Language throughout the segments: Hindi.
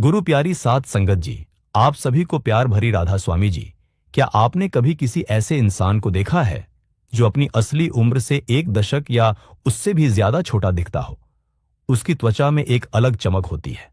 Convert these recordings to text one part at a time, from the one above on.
गुरु प्यारी साध संगत जी, आप सभी को प्यार भरी राधा स्वामी जी। क्या आपने कभी किसी ऐसे इंसान को देखा है जो अपनी असली उम्र से 1 दशक या उससे भी ज्यादा छोटा दिखता हो? उसकी त्वचा में एक अलग चमक होती है,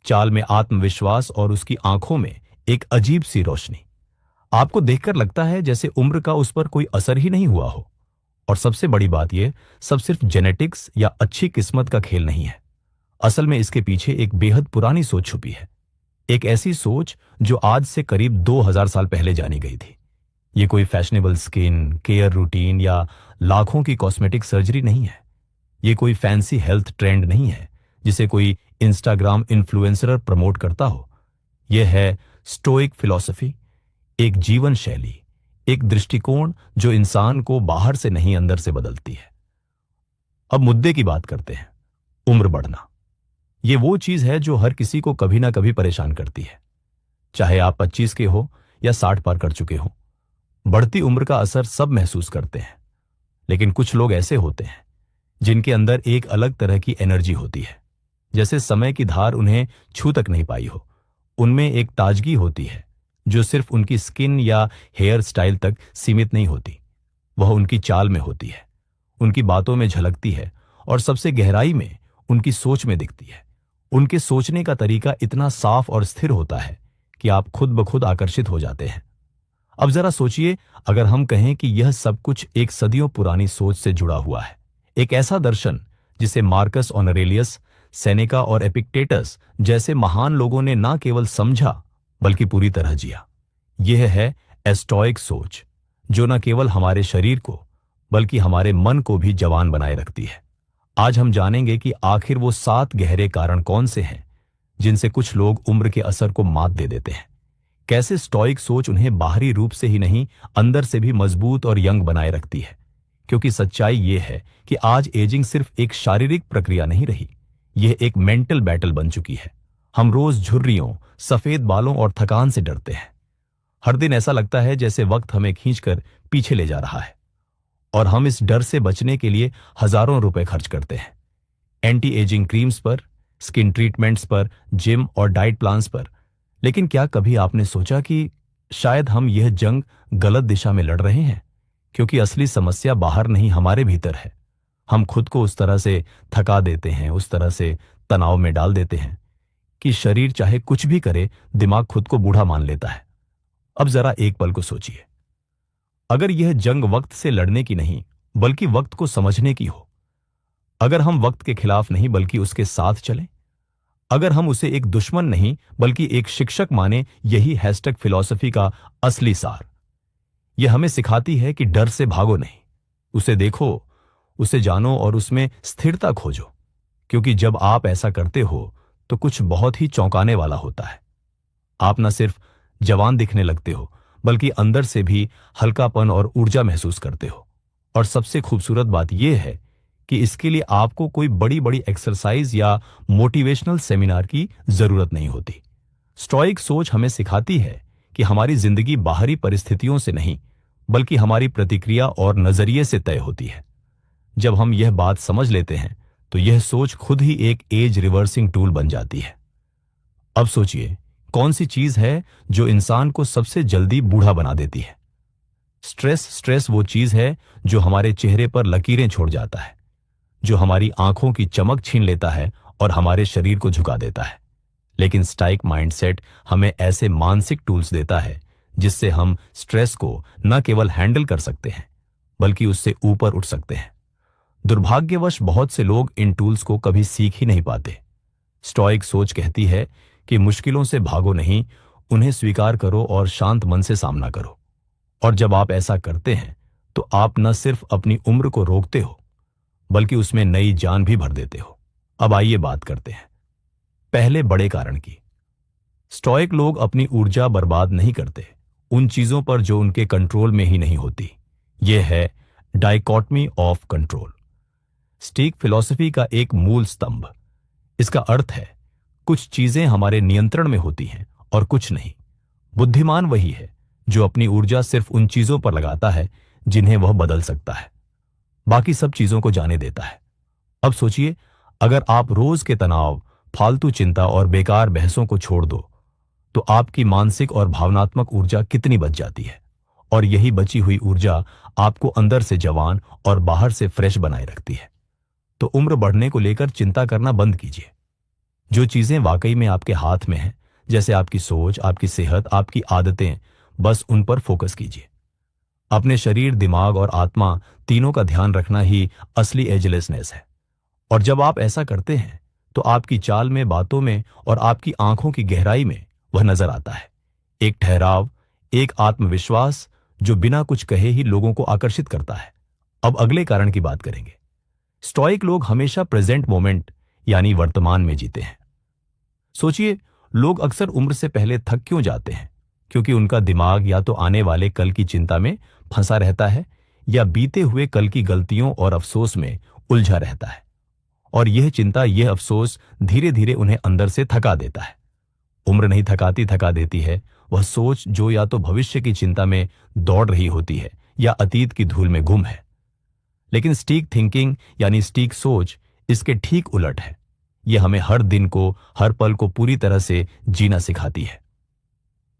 चाल में आत्मविश्वास और उसकी आंखों में एक अजीब सी रोशनी। आपको देखकर लगता है जैसे उम्र का उस पर कोई असर ही नहीं हुआ हो। और सबसे बड़ी बात यह सब सिर्फ जेनेटिक्स या अच्छी किस्मत का खेल नहीं है। असल में इसके पीछे एक बेहद पुरानी सोच छुपी है, एक ऐसी सोच जो आज से करीब 2000 साल पहले जानी गई थी। ये कोई फैशनेबल स्किन केयर रूटीन या लाखों की कॉस्मेटिक सर्जरी नहीं है। ये कोई फैंसी हेल्थ ट्रेंड नहीं है जिसे कोई इंस्टाग्राम इन्फ्लुएंसर प्रमोट करता हो। यह है स्टोइक फिलॉसफी, एक जीवन शैली, एक दृष्टिकोण जो इंसान को बाहर से नहीं अंदर से बदलती है। अब मुद्दे की बात करते हैं। उम्र बढ़ना ये वो चीज है जो हर किसी को कभी ना कभी परेशान करती है, चाहे आप 25 के हो या 60 पार कर चुके हो। बढ़ती उम्र का असर सब महसूस करते हैं, लेकिन कुछ लोग ऐसे होते हैं जिनके अंदर एक अलग तरह की एनर्जी होती है, जैसे समय की धार उन्हें छू तक नहीं पाई हो। उनमें एक ताजगी होती है जो सिर्फ उनकी स्किन या हेयर स्टाइल तक सीमित नहीं होती, वह उनकी चाल में होती है, उनकी बातों में झलकती है और सबसे गहराई में उनकी सोच में दिखती है। उनके सोचने का तरीका इतना साफ और स्थिर होता है कि आप खुद ब खुद आकर्षित हो जाते हैं। अब जरा सोचिए, अगर हम कहें कि यह सब कुछ एक सदियों पुरानी सोच से जुड़ा हुआ है, एक ऐसा दर्शन जिसे मार्कस ऑनरेलियस, सेनेका और एपिक्टेटस जैसे महान लोगों ने न केवल समझा बल्कि पूरी तरह जिया। यह है एस्टोइक सोच, जो न केवल हमारे शरीर को बल्कि हमारे मन को भी जवान बनाए रखती है। आज हम जानेंगे कि आखिर वो 7 गहरे कारण कौन से हैं जिनसे कुछ लोग उम्र के असर को मात दे देते हैं। कैसे स्टोइक सोच उन्हें बाहरी रूप से ही नहीं, अंदर से भी मजबूत और यंग बनाए रखती है। क्योंकि सच्चाई ये है कि आज एजिंग सिर्फ एक शारीरिक प्रक्रिया नहीं रही, यह एक मेंटल बैटल बन चुकी है। हम रोज झुर्रियों, सफेद बालों और थकान से डरते हैं। हर दिन ऐसा लगता है जैसे वक्त हमें खींचकर पीछे ले जा रहा है, और हम इस डर से बचने के लिए हजारों रुपए खर्च करते हैं। एंटी एजिंग क्रीम्स पर, स्किन ट्रीटमेंट्स पर, जिम और डाइट प्लान्स पर। लेकिन क्या कभी आपने सोचा कि शायद हम यह जंग गलत दिशा में लड़ रहे हैं? क्योंकि असली समस्या बाहर नहीं, हमारे भीतर है। हम खुद को उस तरह से थका देते हैं, उस तरह से तनाव में डाल देते हैं कि शरीर चाहे कुछ भी करे, दिमाग खुद को बूढ़ा मान लेता है। अब जरा एक पल को सोचिए, अगर यह जंग वक्त से लड़ने की नहीं बल्कि वक्त को समझने की हो, अगर हम वक्त के खिलाफ नहीं बल्कि उसके साथ चलें, अगर हम उसे एक दुश्मन नहीं बल्कि एक शिक्षक माने, यही हैशटैग फिलॉसफी का असली सार। यह हमें सिखाती है कि डर से भागो नहीं, उसे देखो, उसे जानो और उसमें स्थिरता खोजो। क्योंकि जब आप ऐसा करते हो तो कुछ बहुत ही चौंकाने वाला होता है। आप न सिर्फ जवान दिखने लगते हो बल्कि अंदर से भी हल्कापन और ऊर्जा महसूस करते हो। और सबसे खूबसूरत बात यह है कि इसके लिए आपको कोई बड़ी बड़ी एक्सरसाइज या मोटिवेशनल सेमिनार की जरूरत नहीं होती। स्टोइक सोच हमें सिखाती है कि हमारी जिंदगी बाहरी परिस्थितियों से नहीं बल्कि हमारी प्रतिक्रिया और नजरिए से तय होती है। जब हम यह बात समझ लेते हैं तो यह सोच खुद ही एक एज रिवर्सिंग टूल बन जाती है। अब सोचिए, कौन सी चीज है जो इंसान को सबसे जल्दी बूढ़ा बना देती है? स्ट्रेस वो चीज है जो हमारे चेहरे पर लकीरें छोड़ जाता है, जो हमारी आंखों की चमक छीन लेता है और हमारे शरीर को झुका देता है। लेकिन स्टोइक माइंडसेट हमें ऐसे मानसिक टूल्स देता है जिससे हम स्ट्रेस को न केवल हैंडल कर सकते हैं बल्कि उससे ऊपर उठ सकते हैं। दुर्भाग्यवश बहुत से लोग इन टूल्स को कभी सीख ही नहीं पाते। स्टोइक सोच कहती है कि मुश्किलों से भागो नहीं, उन्हें स्वीकार करो और शांत मन से सामना करो। और जब आप ऐसा करते हैं तो आप न सिर्फ अपनी उम्र को रोकते हो बल्कि उसमें नई जान भी भर देते हो। अब आइए बात करते हैं पहले बड़े कारण की। स्टोइक लोग अपनी ऊर्जा बर्बाद नहीं करते उन चीजों पर जो उनके कंट्रोल में ही नहीं होती। यह है dichotomy of control, stoic philosophy का एक मूल स्तंभ। इसका अर्थ है कुछ चीजें हमारे नियंत्रण में होती हैं और कुछ नहीं। बुद्धिमान वही है जो अपनी ऊर्जा सिर्फ उन चीजों पर लगाता है जिन्हें वह बदल सकता है, बाकी सब चीजों को जाने देता है। अब सोचिए, अगर आप रोज के तनाव, फालतू चिंता और बेकार बहसों को छोड़ दो तो आपकी मानसिक और भावनात्मक ऊर्जा कितनी बच जाती है। और यही बची हुई ऊर्जा आपको अंदर से जवान और बाहर से फ्रेश बनाए रखती है। तो उम्र बढ़ने को लेकर चिंता करना बंद कीजिए। जो चीजें वाकई में आपके हाथ में हैं, जैसे आपकी सोच, आपकी सेहत, आपकी आदतें, बस उन पर फोकस कीजिए। अपने शरीर, दिमाग और आत्मा तीनों का ध्यान रखना ही असली एजलेसनेस है। और जब आप ऐसा करते हैं तो आपकी चाल में, बातों में और आपकी आंखों की गहराई में वह नजर आता है। एक ठहराव, एक आत्मविश्वास जो बिना कुछ कहे ही लोगों को आकर्षित करता है। अब अगले कारण की बात करेंगे। स्टोइक लोग हमेशा प्रेजेंट मोमेंट यानी वर्तमान में जीते हैं। सोचिए, लोग अक्सर उम्र से पहले थक क्यों जाते हैं? क्योंकि उनका दिमाग या तो आने वाले कल की चिंता में फंसा रहता है या बीते हुए कल की गलतियों और अफसोस में उलझा रहता है। और यह चिंता, यह अफसोस धीरे धीरे उन्हें अंदर से थका देता है। उम्र नहीं थकाती, थका देती है वह सोच जो या तो भविष्य की चिंता में दौड़ रही होती है या अतीत की धूल में गुम है। लेकिन स्टीक थिंकिंग यानी स्टीक सोच इसके ठीक उलट है। यह हमें हर दिन को, हर पल को पूरी तरह से जीना सिखाती है।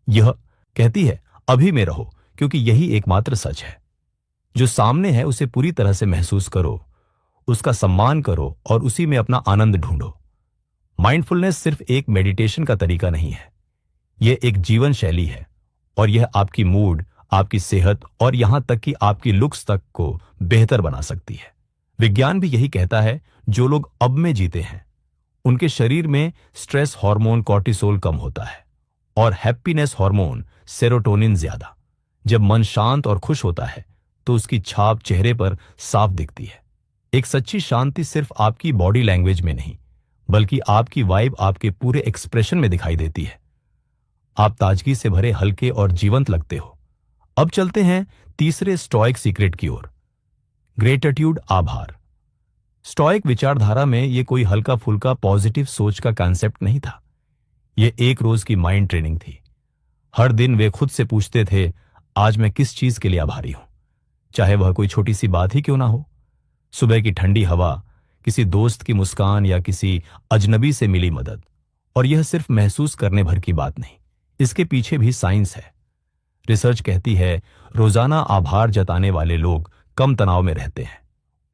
यह कहती है अभी में रहो, क्योंकि यही एकमात्र सच है। जो सामने है उसे पूरी तरह से महसूस करो, उसका सम्मान करो और उसी में अपना आनंद ढूंढो। माइंडफुलनेस सिर्फ एक मेडिटेशन का तरीका नहीं है, यह एक जीवन शैली है। और यह आपकी मूड, आपकी सेहत और यहां तक कि आपकी लुक्स तक को बेहतर बना सकती है। विज्ञान भी यही कहता है, जो लोग अब में जीते हैं उनके शरीर में स्ट्रेस हार्मोन कॉर्टिसोल कम होता है और हैप्पीनेस हार्मोन सेरोटोनिन ज्यादा। जब मन शांत और खुश होता है तो उसकी छाप चेहरे पर साफ दिखती है। एक सच्ची शांति सिर्फ आपकी बॉडी लैंग्वेज में नहीं, बल्कि आपकी वाइब, आपके पूरे एक्सप्रेशन में दिखाई देती है। आप ताजगी से भरे, हल्के और जीवंत लगते हो। अब चलते हैं तीसरे स्टोइक सीक्रेट की ओर, ग्रेटिट्यूड, आभार। स्टोइक विचारधारा में यह कोई हल्का फुल्का पॉजिटिव सोच का कॉन्सेप्ट नहीं था। यह एक रोज की माइंड ट्रेनिंग थी। हर दिन वे खुद से पूछते थे, आज मैं किस चीज के लिए आभारी हूं, चाहे वह कोई छोटी सी बात ही क्यों ना हो। सुबह की ठंडी हवा, किसी दोस्त की मुस्कान या किसी अजनबी से मिली मदद। और यह सिर्फ महसूस करने भर की बात नहीं, इसके पीछे भी साइंस है। रिसर्च कहती है, रोजाना आभार जताने वाले लोग कम तनाव में रहते हैं,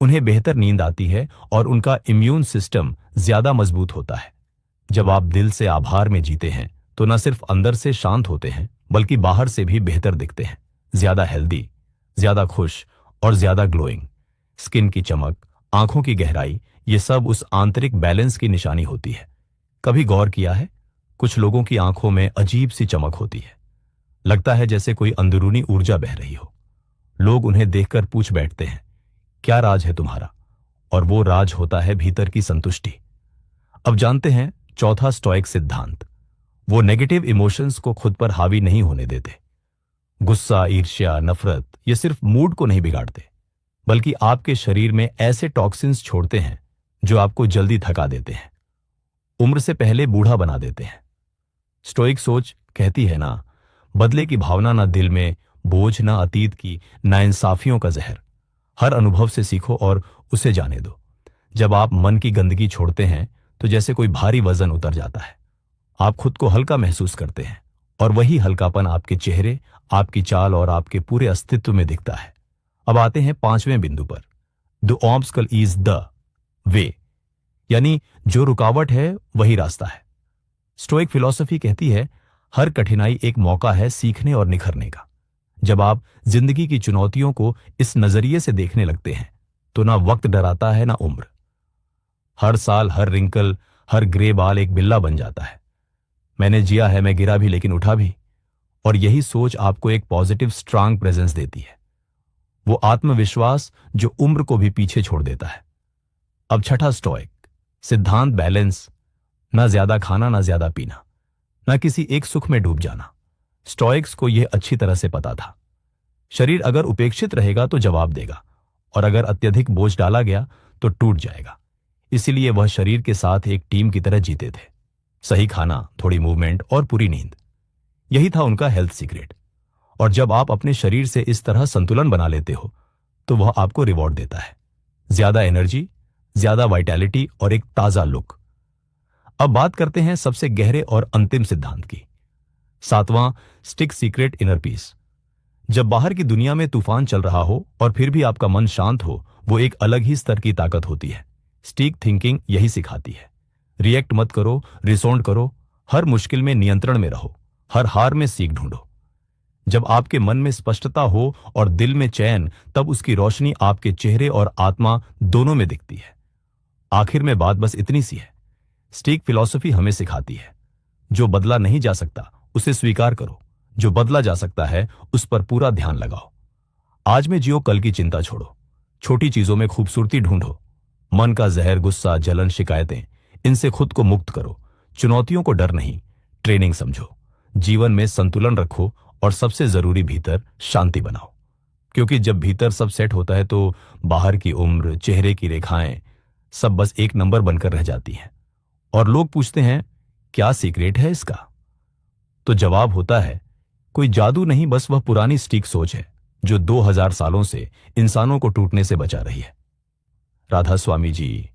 उन्हें बेहतर नींद आती है और उनका इम्यून सिस्टम ज्यादा मजबूत होता है। जब आप दिल से आभार में जीते हैं तो न सिर्फ अंदर से शांत होते हैं, बल्कि बाहर से भी बेहतर दिखते हैं, ज्यादा हेल्दी, ज्यादा खुश और ज्यादा ग्लोइंग। स्किन की चमक, आंखों की गहराई, ये सब उस आंतरिक बैलेंस की निशानी होती है। कभी गौर किया है, कुछ लोगों की आंखों में अजीब सी चमक होती है, लगता है जैसे कोई अंदरूनी ऊर्जा बह रही हो। लोग उन्हें देखकर पूछ बैठते हैं, क्या राज है तुम्हारा? और वो राज होता है भीतर की संतुष्टि। अब जानते हैं चौथा स्टोइक सिद्धांत। वो नेगेटिव इमोशंस को खुद पर हावी नहीं होने देते। गुस्सा, ईर्ष्या, नफरत ये सिर्फ मूड को नहीं बिगाड़ते, बल्कि आपके शरीर में ऐसे टॉक्सिन्स छोड़ते हैं जो आपको जल्दी थका देते हैं, उम्र से पहले बूढ़ा बना देते हैं। स्टोइक सोच कहती है ना, बदले की भावना, ना दिल में बोझ, ना अतीत की नाइंसाफियों का जहर। हर अनुभव से सीखो और उसे जाने दो। जब आप मन की गंदगी छोड़ते हैं तो जैसे कोई भारी वजन उतर जाता है। आप खुद को हल्का महसूस करते हैं और वही हल्कापन आपके चेहरे, आपकी चाल और आपके पूरे अस्तित्व में दिखता है। अब आते हैं पांचवें बिंदु पर। The obstacle is the way, यानी जो रुकावट है वही रास्ता है। स्टोइक फिलॉसफी कहती है, हर कठिनाई एक मौका है सीखने और निखरने का। जब आप जिंदगी की चुनौतियों को इस नजरिए से देखने लगते हैं तो ना वक्त डराता है, ना उम्र। हर साल, हर रिंकल, हर ग्रे बाल एक बिल्ला बन जाता है। मैंने जिया है, मैं गिरा भी लेकिन उठा भी। और यही सोच आपको एक पॉजिटिव, स्ट्रांग प्रेजेंस देती है, वो आत्मविश्वास जो उम्र को भी पीछे छोड़ देता है। अब छठा स्टोइक सिद्धांत, बैलेंस। ना ज्यादा खाना, ना ज्यादा पीना, ना किसी एक सुख में डूब जाना। स्टोइक्स को यह अच्छी तरह से पता था, शरीर अगर उपेक्षित रहेगा तो जवाब देगा, और अगर अत्यधिक बोझ डाला गया तो टूट जाएगा। इसीलिए वह शरीर के साथ एक टीम की तरह जीते थे। सही खाना, थोड़ी मूवमेंट और पूरी नींद, यही था उनका हेल्थ सीक्रेट। और जब आप अपने शरीर से इस तरह संतुलन बना लेते हो तो वह आपको रिवॉर्ड देता है, ज्यादा एनर्जी, ज्यादा वाइटैलिटी और एक ताजा लुक। अब बात करते हैं सबसे गहरे और अंतिम सिद्धांत की। सातवां, स्टिक सीक्रेट इनर पीस। जब बाहर की दुनिया में तूफान चल रहा हो और फिर भी आपका मन शांत हो, वो एक अलग ही स्तर की ताकत होती है। स्टिक थिंकिंग यही सिखाती है। रिएक्ट मत करो, रिसोंड करो। हर मुश्किल में नियंत्रण में रहो, हर हार में सीख ढूंढो। जब आपके मन में स्पष्टता हो और दिल में चैन, तब उसकी रोशनी आपके चेहरे और आत्मा दोनों में दिखती है। आखिर में बात बस इतनी सी है। स्टिक फिलॉसफी हमें सिखाती है, जो बदला नहीं जा सकता उसे स्वीकार करो, जो बदला जा सकता है उस पर पूरा ध्यान लगाओ। आज में जियो, कल की चिंता छोड़ो। छोटी चीजों में खूबसूरती ढूंढो। मन का जहर, गुस्सा, जलन, शिकायतें, इनसे खुद को मुक्त करो। चुनौतियों को डर नहीं, ट्रेनिंग समझो। जीवन में संतुलन रखो और सबसे जरूरी, भीतर शांति बनाओ। क्योंकि जब भीतर सब सेट होता है तो बाहर की उम्र, चेहरे की रेखाएं सब बस एक नंबर बनकर रह जाती हैं। और लोग पूछते हैं, क्या सीक्रेट है इसका? तो जवाब होता है, कोई जादू नहीं, बस वह पुरानी स्टिक सोच है जो 2000 सालों से इंसानों को टूटने से बचा रही है। राधा स्वामी जी